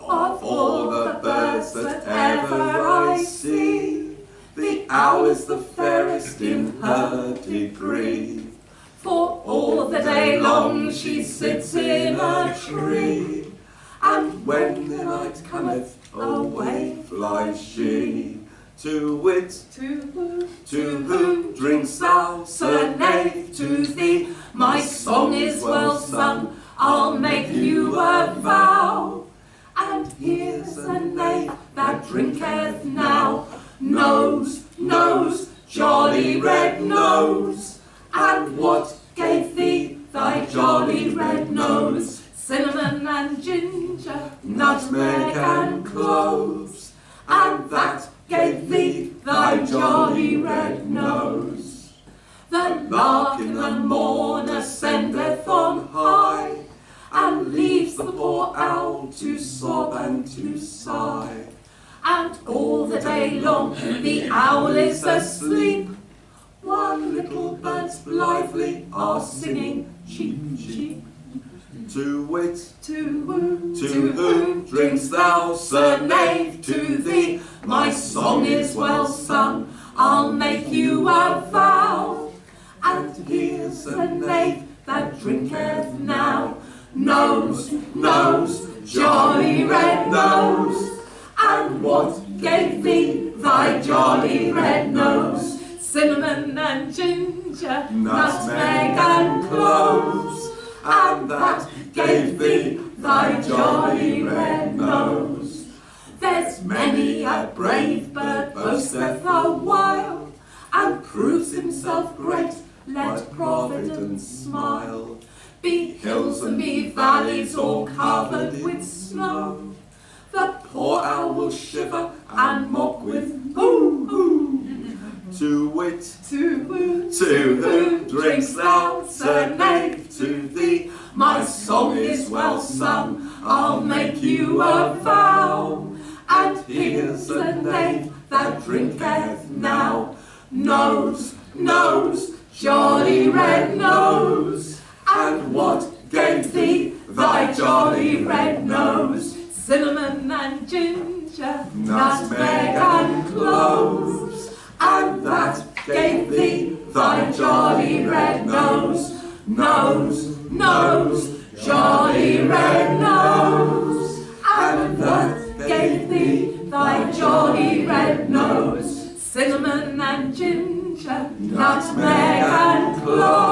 Of all the birds that ever I see, the owl is the fairest in her degree. For all the day long she sits in a tree, and when the night cometh, away flies she. To wit, to whom drinkst thou, Sir Knave? To thee. My song is well sung, I'll make you a vow. And here's a knave that drinketh now, nose, nose, jolly red nose. And what gave thee thy jolly red nose? Cinnamon and ginger, nutmeg and cloves. And that gave thee thy jolly red nose. The lark in the morn ascendeth on high, and leaves the poor owl to sob and to sigh. And all the day long the owl is asleep, while little birds blithely are singing cheep, cheep. To wit, to whom drinkst thou, Sir Knave? To thee. My song is well sung, I'll make you a vow. And here's a knave that drinketh now, nose, nose, jolly red nose. And what gave thee thy jolly red nose? Cinnamon and ginger, nutmeg and cloves. And that gave thee thy jolly red nose. There's many a brave bird boasteth a while, and proves himself great, let Providence smile. Be hills and be valleys all covered with snow, the poor owl will shiver and mock with hoo hoo. To wit, to whom drinkst thou, Sir Knave? To thee. My song is well sung, I'll make you a vow. And here's a knave that drinketh now, nose, nose, jolly red nose. And what gave thee thy jolly red nose? Cinnamon and ginger, nutmeg and cloves. And that gave thee thy jolly red nose, nose, nose, jolly red nose. And that gave thee thy jolly red nose, cinnamon and ginger, nutmeg and cloves.